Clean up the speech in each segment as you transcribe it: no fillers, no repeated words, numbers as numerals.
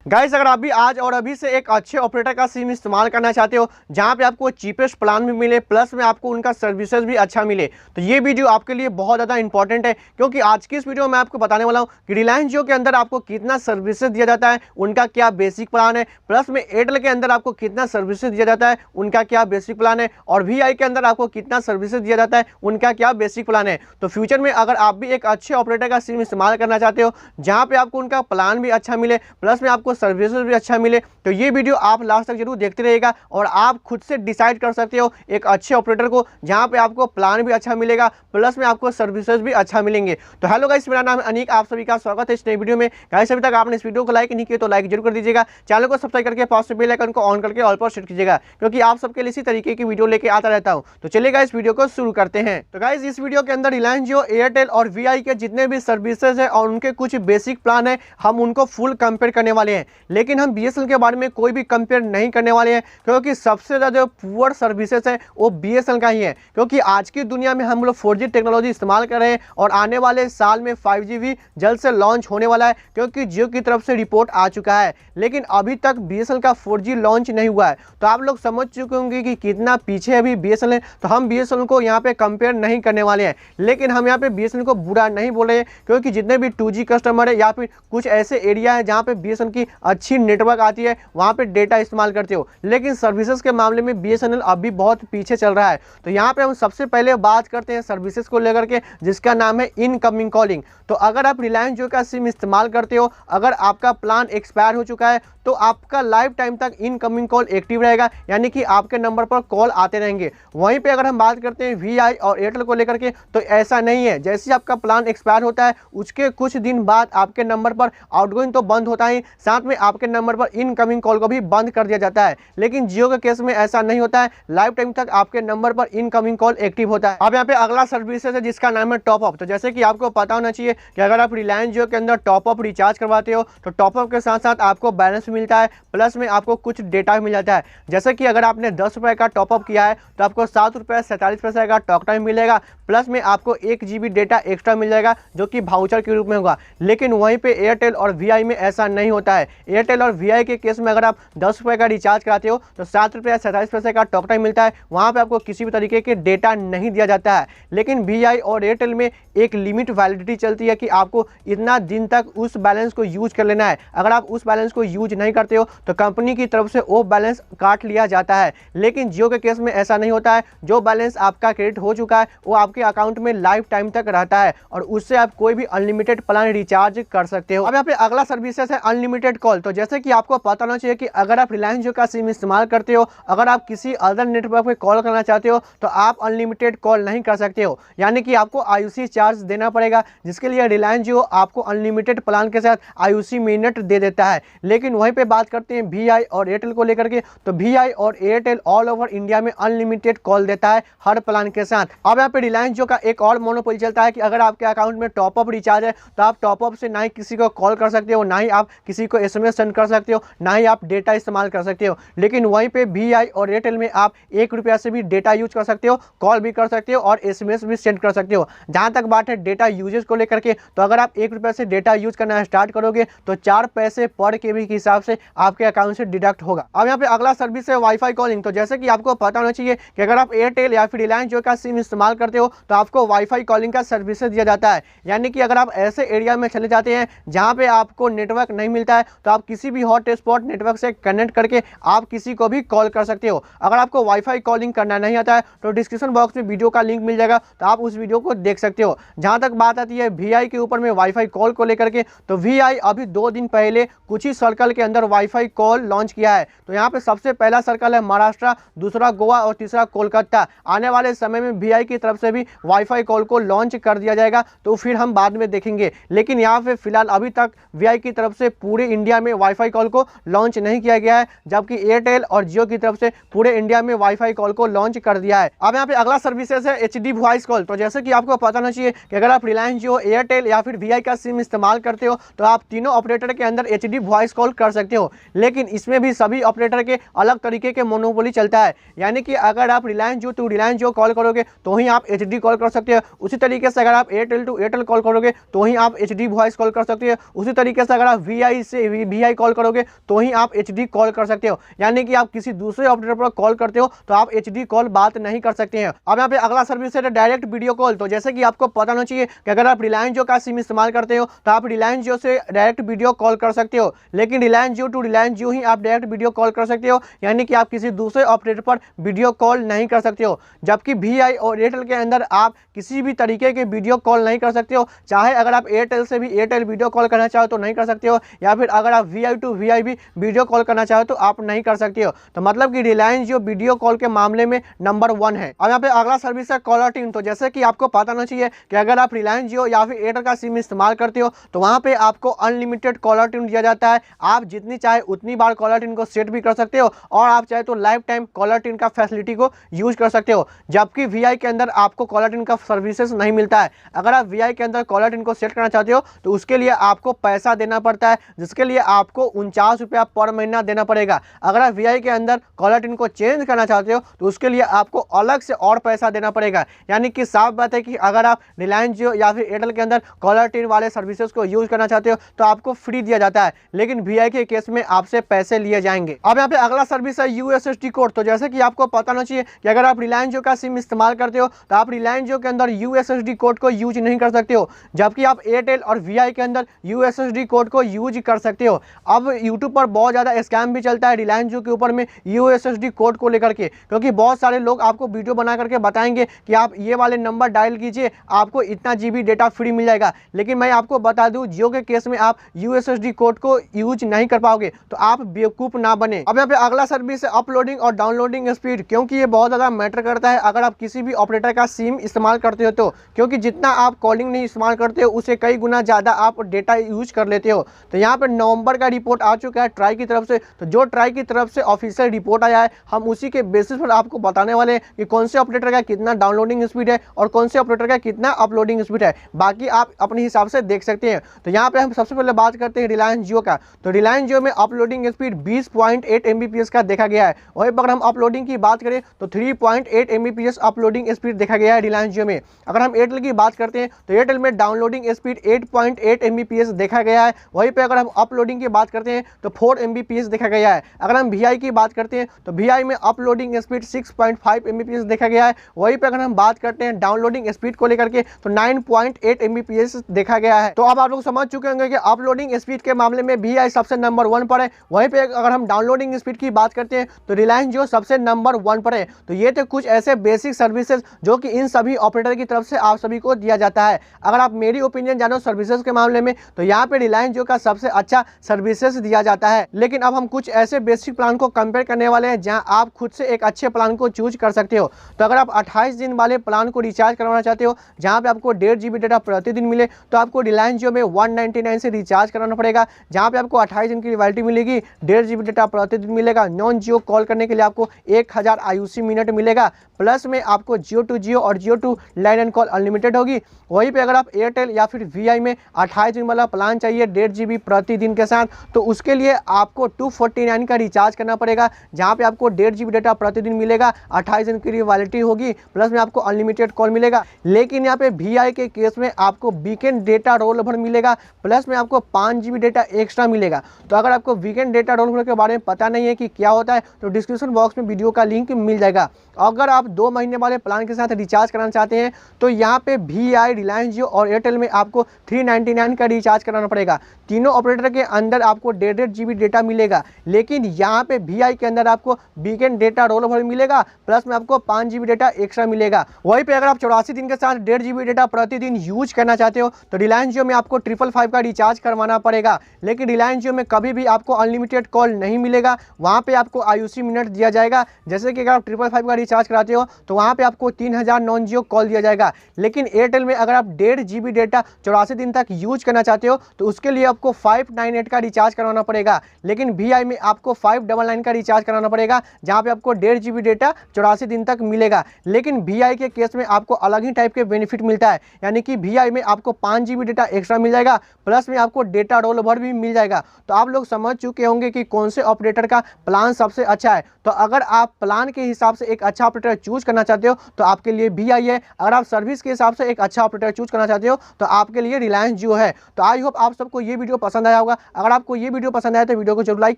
Guys अगर आप भी आज और अभी से एक अच्छे ऑपरेटर का सिम इस्तेमाल करना चाहते हो जहां पे आपको चीपेस्ट प्लान भी मिले प्लस में आपको उनका सर्विसेज भी अच्छा मिले तो ये वीडियो आपके लिए बहुत ज़्यादा इंपॉर्टेंट है, क्योंकि आज की इस वीडियो में आपको बताने वाला हूं कि रिलायंस जियो के अंदर आपको कितना सर्विसेज दिया जाता है, उनका क्या बेसिक प्लान है, प्लस में एयरटेल के अंदर आपको कितना सर्विसेज दिया जाता है, उनका क्या बेसिक प्लान है, और वीआई के अंदर आपको कितना सर्विसेज दिया जाता है, उनका क्या बेसिक प्लान है। तो फ्यूचर में अगर आप भी एक अच्छे ऑपरेटर का सिम इस्तेमाल करना चाहते हो जहाँ पे आपको उनका प्लान भी अच्छा मिले प्लस में आपको सर्विसेज भी अच्छा मिले तो ये वीडियो आप लास्ट तक जरूर देखते रहिएगा और आप खुद से डिसाइड कर सकते हो एक अच्छे ऑपरेटर को जहां पे आपको प्लान भी अच्छा मिलेगा प्लस में आपको सर्विसेज भी अच्छा मिलेंगे। तो हेलो गाइस, मेरा नाम है अनीक, आप सभी का स्वागत है इस नई वीडियो में। गाइस अभी तक आपने इस वीडियो को लाइक नहीं किया तो लाइक जरूर कर दीजिएगा, चैनल को सब्सक्राइब करके पास में बेल आइकन को ऑन करके ऑल पर सेट कीजिएगा, क्योंकि आप सबके लिए इसी तरीके की वीडियो लेके आता रहता हूं। तो चलिए गाइस वीडियो को शुरू करते हैं। तो गाइस इस वीडियो के अंदर रिलायंस जियो, एयरटेल और वीआई के जितने भी सर्विसेज है और उनके कुछ बेसिक प्लान है हम उनको फुल कंपेयर करने वाले हैं, लेकिन हम बीएसएनएल के बारे में कोई भी कंपेयर नहीं करने वाले हैं, क्योंकि सबसे ज़्यादा जो पुअर सर्विसेज है वो बीएसएनएल का ही है। क्योंकि आज की दुनिया में हम लोग 4G टेक्नोलॉजी इस्तेमाल कर रहे हैं और आने वाले साल में 5G भी जल्द से लॉन्च होने वाला है, क्योंकि जियो की तरफ से रिपोर्ट आ चुका है, लेकिन अभी तक बीएसएनएल का 4G लॉन्च नहीं हुआ है। तो आप लोग समझ चुके होंगे कि कितना पीछे अभी बीएसएनएल है। तो हम बीएसएनएल को यहाँ पे कंपेयर नहीं करने वाले हैं, लेकिन हम यहाँ पे बीएसएनएल को बुरा नहीं बोल रहे हैं, क्योंकि जितने भी 2G कस्टमर है या फिर कुछ ऐसे एरिया है जहाँ पे बीएसएनएल की अच्छी नेटवर्क आती है वहाँ पे डेटा इस्तेमाल करते हो, लेकिन सर्विसेज के मामले में बीएसएनएल अभी बहुत पीछे चल रहा है। तो यहाँ पे हम सबसे पहले बात करते हैं सर्विसेज को लेकर के, जिसका नाम है इनकमिंग कॉलिंग। तो अगर आप रिलायंस जियो का सिम इस्तेमाल करते हो, अगर आपका प्लान एक्सपायर हो चुका है तो आपका लाइफ टाइम तक इनकमिंग कॉल एक्टिव रहेगा, यानी कि आपके नंबर पर कॉल आते रहेंगे। वहीं पे अगर हम बात करते हैं वीआई और एयरटेल को लेकर के, तो ऐसा नहीं है। जैसे ही आपका प्लान एक्सपायर होता है उसके कुछ दिन बाद आपके नंबर पर आउटगोइंग तो बंद होता है, साथ में आपके नंबर पर इनकमिंग कॉल को भी बंद कर दिया जाता है। लेकिन जियो के केस में ऐसा नहीं होता है, लाइफ टाइम तक आपके नंबर पर इनकमिंग कॉल एक्टिव होता है। अब यहाँ पे अगला सर्विसेज है जिसका नाम है टॉपअप। तो जैसे कि आपको पता होना चाहिए कि अगर आप रिलायंस जियो के अंदर टॉपअप रिचार्ज करवाते हो तो टॉपअप के साथ साथ आपको बैलेंस मिलता है, प्लस में आपको कुछ डेटा मिल जाता है। जैसे कि अगर आपने 10 रुपये का टॉपअप किया है तो आपको 7.47 का टॉक टाइम मिलेगा, प्लस में आपको 1 GB डेटा एक्स्ट्रा मिल जाएगा जो कि भाउचर के रूप में होगा। लेकिन वहीं पे एयरटेल और वीआई में ऐसा नहीं होता है। एयरटेल और वीआई के केस में अगर आप 10 रुपये का रिचार्ज कराते हो तो 7.47 का टॉक टाइम मिलता है, वहाँ पे आपको किसी भी तरीके के डेटा नहीं दिया जाता है। लेकिन वीआई और एयरटेल में एक लिमिट वैलिडिटी चलती है कि आपको इतना दिन तक उस बैलेंस को यूज कर लेना है। अगर आप उस बैलेंस को यूज नहीं करते हो तो कंपनी की तरफ से वो बैलेंस काट लिया जाता है। लेकिन जियो के केस में ऐसा नहीं होता है, जो बैलेंस आपका क्रेडिट हो चुका है वो आपके अकाउंट में लाइफ टाइम तक रहता है और उससे आप कोई भी अनलिमिटेड प्लान रिचार्ज कर सकते हो। अब यहाँ पे अगला सर्विसेज है अनलिमिटेड कॉल। तो जैसे कि आपको पता होना चाहिए कि अगर आप रिलायंस जियो का सिम इस्तेमाल करते हो, अगर आप किसी अदर नेटवर्क पे कॉल करना चाहते हो तो आप अनलिमिटेड कॉल नहीं कर सकते हो, यानी कि आपको आईयूसी चार्ज देना पड़ेगा, जिसके लिए रिलायंस जियो आपको अनलिमिटेड प्लान के साथ आईयूसी मिनट दे देता है। लेकिन वहीं पे बात करते हैं वीआई और एयरटेल को लेकर के, तो वीआई और एयरटेल ऑल ओवर इंडिया में अनलिमिटेड कॉल देता है हर प्लान के साथ। अब यहाँ पे रिलायंस जियो का एक और मोनोपोली चलता है कि अगर आपके अकाउंट में टॉपअप रिचार्ज है तो आप टॉपअप से ना ही किसी को कॉल कर सकते हो, ना ही आप किसी को एसएमएस सेंड कर सकते हो, ना ही आप डेटा इस्तेमाल कर सकते हो। लेकिन वहीं पे वीआई और एयरटेल में आप 1 रुपया से भी डेटा यूज कर सकते हो, कॉल भी कर सकते हो और एसएमएस भी सेंड कर सकते हो। जहां तक बात है डेटा यूजेज को लेकर के, तो अगर आप 1 रुपया से डेटा यूज करना स्टार्ट करोगे तो 4 पैसे पर केबी के हिसाब से आपके अकाउंट से डिडक्ट होगा। अब यहाँ पे अगला सर्विस है वाईफाई कॉलिंग। तो जैसे कि आपको पता होना चाहिए कि अगर आप एयरटेल या फिर रिलायंस जियो का सिम इस्तेमाल करते हो तो आपको वाईफाई कॉलिंग का सर्विसेज दिया जाता है, यानी कि अगर आप ऐसे एरिया में चले जाते हैं जहाँ पे आपको नेटवर्क नहीं मिलता है तो आप किसी भी हॉटस्पॉट नेटवर्क से कनेक्ट करके आप किसी को भी कॉल कर सकते हो। अगर आपको वाईफाई कॉलिंग करना नहीं आता है तो डिस्क्रिप्शन बॉक्स में वीडियो का लिंक मिल जाएगा, तो आप उस वीडियो को देख सकते हो। जहाँ तक बात आती है वीआई के ऊपर में वाईफाई कॉल को लेकर के, तो वीआई अभी 2 दिन पहले कुछ ही सर्कल के अंदर वाईफाई कॉल लॉन्च किया है। तो यहाँ पे सबसे पहला सर्कल है महाराष्ट्र, दूसरा गोवा और तीसरा कोलकाता। आने वाले समय में वीआई की तरफ से भी वाईफाई कॉल को लॉन्च कर दिया जाएगा, तो फिर हम बाद में देखेंगे। लेकिन यहाँ पे फिलहाल अभी तक वीआई की तरफ से पूरे इंडिया में वाईफाई कॉल को लॉन्च नहीं किया गया है, जबकि एयरटेल और जियो की तरफ से पूरे इंडिया में वाईफाई कॉल को लॉन्च कर दिया है। अब यहाँ पे अगला सर्विसेज है एचडी वॉइस कॉल। तो जैसे कि आपको पता होना चाहिए कि अगर आप रिलायंस जियो, एयरटेल या फिर वीआई का सिम इस्तेमाल करते हो तो आप तीनों ऑपरेटर के अंदर एचडी वॉइस कॉल कर सकते हो। लेकिन इसमें भी सभी ऑपरेटर के अलग तरीके के मोनोपोली चलता है, यानी कि अगर आप रिलायंस जियो टू रिलायंस जियो कॉल करोगे तो ही आप एचडी कॉल कर सकते हो। उसी तरीके से अगर आप एयरटेल टू एयरटेल कॉल करोगे तो ही आप एचडी वॉइस कॉल कर सकते हो। उसी तरीके से अगर आप वीआई से VI कॉल करोगे तो ही आप HD कॉल कर सकते हो, यानी कि आप किसी दूसरे ऑपरेटर पर कॉल करते हो तो आप HD कॉल बात नहीं कर सकते हैं। अब यहाँ पे अगला सर्विस है डायरेक्ट वीडियो कॉल। तो जैसे कि आपको पता होना चाहिए कि अगर आप रिलायंस जियो का सिम इस्तेमाल करते हो तो आप रिलायंस जियो से डायरेक्ट वीडियो कॉल कर सकते हो, लेकिन रिलायंस जियो टू रिलायंस जियो ही आप डायरेक्ट वीडियो कॉल कर सकते हो, यानी कि आप किसी दूसरे ऑपरेटर पर वीडियो कॉल नहीं कर सकते हो। जबकि VI और एयरटेल के अंदर आप किसी भी तरीके के वीडियो कॉल नहीं कर सकते हो, चाहे अगर आप एयरटेल से भी एयरटेल वीडियो कॉल करना चाहो तो नहीं कर सकते हो, या फिर अगर आप VI टू VI भी वीडियो कॉल करना चाहो तो आप नहीं कर सकते हो। तो मतलब कि रिलायंस जियो वीडियो कॉल के मामले में नंबर 1 है। अब यहाँ पे अगला सर्विस है कॉलर ट्यून। तो जैसे कि आपको पता होना चाहिए कि अगर आप रिलायंस जियो या फिर एयरटेल का सिम इस्तेमाल करते हो तो वहाँ पे आपको अनलिमिटेड कॉलर ट्यून दिया जाता है। आप जितनी चाहे उतनी बार कॉलर ट्यून को सेट भी कर सकते हो और आप चाहे तो लाइफ टाइम कॉलर ट्यून का फैसिलिटी को यूज कर सकते हो। जबकि VI के अंदर आपको कॉलर ट्यून का सर्विसेज नहीं मिलता है। अगर आप VI के अंदर कॉलर ट्यून को सेट करना चाहते हो तो उसके लिए आपको पैसा देना पड़ता है, जिसके लिए आपको 49 रुपया पर महीना देना पड़ेगा। अगर आप VI के अंदर कॉलर ट्यून को चेंज करना चाहते हो तो उसके लिए आपको अलग से और पैसा देना पड़ेगा। यानी कि साफ बात है कि अगर आप रिलायंस जियो या फिर एयरटेल के अंदर कॉलर ट्यून वाले सर्विसेज को यूज करना चाहते हो तो आपको फ्री दिया जाता है, लेकिन VI के केस में आपसे पैसे लिए जाएंगे। अब यहाँ पे अगला सर्विस है USSD कोड। तो जैसे कि आपको पता होना चाहिए कि अगर आप रिलायंस जियो का सिम इस्तेमाल करते हो तो आप रिलायंस जियो के अंदर USSD कोड को यूज नहीं कर सकते हो, जबकि आप एयरटेल और VI के अंदर USSD कोड को यूज कर सकते हो। अब यूट्यूब पर बहुत ज़्यादा स्कैम भी चलता है रिलायंस जियो के ऊपर में USSD कोड को लेकर के, क्योंकि बहुत सारे लोग आपको वीडियो बना करके बताएंगे कि आप ये वाले नंबर डायल कीजिए, आपको इतना GB डेटा फ्री मिल जाएगा। लेकिन मैं आपको बता दूं जियो के केस में आप USSD कोड को यूज नहीं कर पाओगे, तो आप बेवकूफ़ ना बने। अब यहाँ पे अगला सर्विस है अपलोडिंग और डाउनलोडिंग स्पीड, क्योंकि ये बहुत ज़्यादा मैटर करता है अगर आप किसी भी ऑपरेटर का सिम इस्तेमाल करते हो तो, क्योंकि जितना आप कॉलिंग नहीं इस्तेमाल करते हो उससे कई गुना ज़्यादा आप डेटा यूज कर लेते हो। तो यहाँ पर नवंबर का रिपोर्ट आ चुका है ट्राई की तरफ से, तो जो ट्राई की तरफ से ऑफिशियल रिपोर्ट आया है हम उसी के बेसिस पर आपको बताने वाले हैं कि कौन से ऑपरेटर का कितना डाउनलोडिंग स्पीड है और कौन से ऑपरेटर का कितना अपलोडिंग स्पीड है। बाकी आप अपने हिसाब से देख सकते हैं। तो यहाँ पे हम सबसे पहले बात करते हैं रिलायंस जियो का। तो रिलायंस जियो में अपलोडिंग स्पीड 20.8 Mbps का देखा गया है। वहीं पर अगर हम अपलोडिंग की बात करें तो 3.8 Mbps अपलोडिंग स्पीड देखा गया है रिलायंस जियो में। अगर हम एयरटेल की बात करते हैं तो एयरटेल में डाउनलोडिंग स्पीड 8.8 Mbps देखा गया है। वहीं पर अगर हम अपलोडिंग की बात करते हैं तो 4 Mbps देखा गया है। अगर हम VI की बात करते हैं तो VI में अपलोडिंग स्पीड 6.5 Mbps देखा गया है। वहीं पे अगर हम बात करते हैं डाउनलोडिंग स्पीड को लेकर के तो 9.8 Mbps देखा गया है। तो अब आप लोग समझ चुके होंगे कि अपलोडिंग स्पीड के मामले में VI सबसे नंबर 1 पर है। वहीं पे अगर हम डाउनलोडिंग स्पीड की बात करते हैं तो रिलायंस जियो सबसे नंबर 1 पर है। तो ये थे कुछ ऐसे बेसिक सर्विसेज जो कि इन सभी ऑपरेटर की तरफ से आप सभी को दिया जाता है। अगर आप मेरी ओपिनियन जानो सर्विसेज के मामले में तो यहाँ पे रिलायंस जियो का सबसे अच्छा सर्विसेज दिया जाता है। लेकिन अब हम कुछ ऐसे बेसिक प्लान को कंपेयर करने वाले हैं जहाँ आप खुद से एक अच्छे प्लान को चूज कर सकते हो। तो अगर आप 28 दिन वाले प्लान को रिचार्ज करवाना चाहते हो जहाँ पे आपको 1.5 GB डेटा प्रतिदिन मिले तो आपको रिलायंस जियो में 199 से रिचार्ज कराना पड़ेगा, जहाँ पे आपको 28 दिन की वैलिडिटी मिलेगी, 1.5 GB डेटा प्रतिदिन मिलेगा। नॉन जियो कॉल करने के लिए आपको 1000 IUC मिनट मिलेगा, प्लस में आपको जियो टू जियो और Jio to land and call unlimited होगी। वहीं पे अगर आप एयरटेल या फिर VI में 28 दिन वाला प्लान चाहिए 1.5 GB प्रतिदिन के साथ तो उसके लिए आपको 249 का रिचार्ज करना पड़ेगा, जहाँ पे आपको 1.5 GB डेटा प्रतिदिन मिलेगा, 28 दिन की वैलिडिटी होगी, प्लस में आपको अनलिमिटेड कॉल मिलेगा। लेकिन यहाँ पे VI के केस में आपको वीकेंड डेटा रोल ओवर मिलेगा, प्लस में आपको 5 GB डेटा एक्स्ट्रा मिलेगा। तो अगर आपको वीकेंड डेटा रोल ओवर के बारे में पता नहीं है कि क्या होता है तो डिस्क्रिप्शन बॉक्स में वीडियो का लिंक मिल जाएगा। अगर आप 2 महीने वाले प्लान के साथ रिचार्ज कराना चाहते हैं तो यहाँ पे VI, रिलायंस जियो और एयरटेल में आपको 399 का रिचार्ज कराना पड़ेगा। तीनों ऑपरेटर के अंदर आपको 1.5 GB डेटा मिलेगा, लेकिन यहाँ पे VI के अंदर आपको वीकेंड डेटा रोल ओवर मिलेगा, प्लस में आपको 5 GB डेटा एक्स्ट्रा मिलेगा। वहीं पे अगर आप 84 दिन के साथ 1.5 GB डेटा प्रतिदिन यूज करना चाहते हो तो रिलायंस जियो में आपको 555 का रिचार्ज करवाना पड़ेगा। लेकिन रिलायंस जियो में कभी भी आपको अनलिमिटेड कॉल नहीं मिलेगा, वहाँ पे आपको IUC मिनट दिया जाएगा। जैसे कि अगर आप 555 का रिचार्ज कराते हो तो वहाँ पे आपको 3000 नॉन जियो कॉल दिया जाएगा। लेकिन एयरटेल में अगर आप 1.5 GB डेटा 84 दिन तक यूज करना चाहते हो तो उसके लिए आपको 598 का रिचार्ज करवाना पड़ेगा। लेकिन VI में आपको 599 का रिचार्ज कराना पड़ेगा, जहाँ पे आपको 1.5 GB डेटा 84 दिन तक मिलेगा। लेकिन VI के केस में आपको अलग ही टाइप के बेनिफिट मिलता है, यानी कि VI में आपको 5 GB डेटा एक्स्ट्रा मिल जाएगा, प्लस में आपको डेटा रोल ओवर भी मिल जाएगा। तो आप लोग समझ चुके होंगे कि कौन से ऑपरेटर का प्लान सबसे अच्छा है। तो अगर आप प्लान के हिसाब से एक अच्छा ऑपरेटर चूज करना चाहते हो तो आपके लिए VI है। अगर आप सर्विस के हिसाब से एक अच्छा ऑपरेटर चूज करना चाहते हो तो आपके लिए रिलायंस जियो है। तो आई होप आप सबको ये वीडियो पसंद आया होगा। अगर आपको ये वीडियो पसंद आए तो वीडियो को जरूर लाइक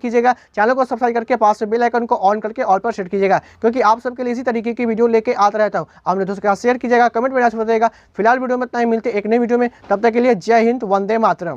कीजिएगा, चैनल को सब्सक्राइब करके पास से बेल आइकन को ऑन करके ऑल पर सेट कीजिएगा, क्योंकि आप सबके लिए इसी तरीके की वीडियो लेके आता रहता हूँ। अपने दोस्तों के साथ शेयर कीजिएगा, कमेंट में बताइएगा। फिलहाल वीडियो में इतना ही, मिलते एक नई वीडियो में, तब तक के लिए जय हिंद, वंदे मातरम।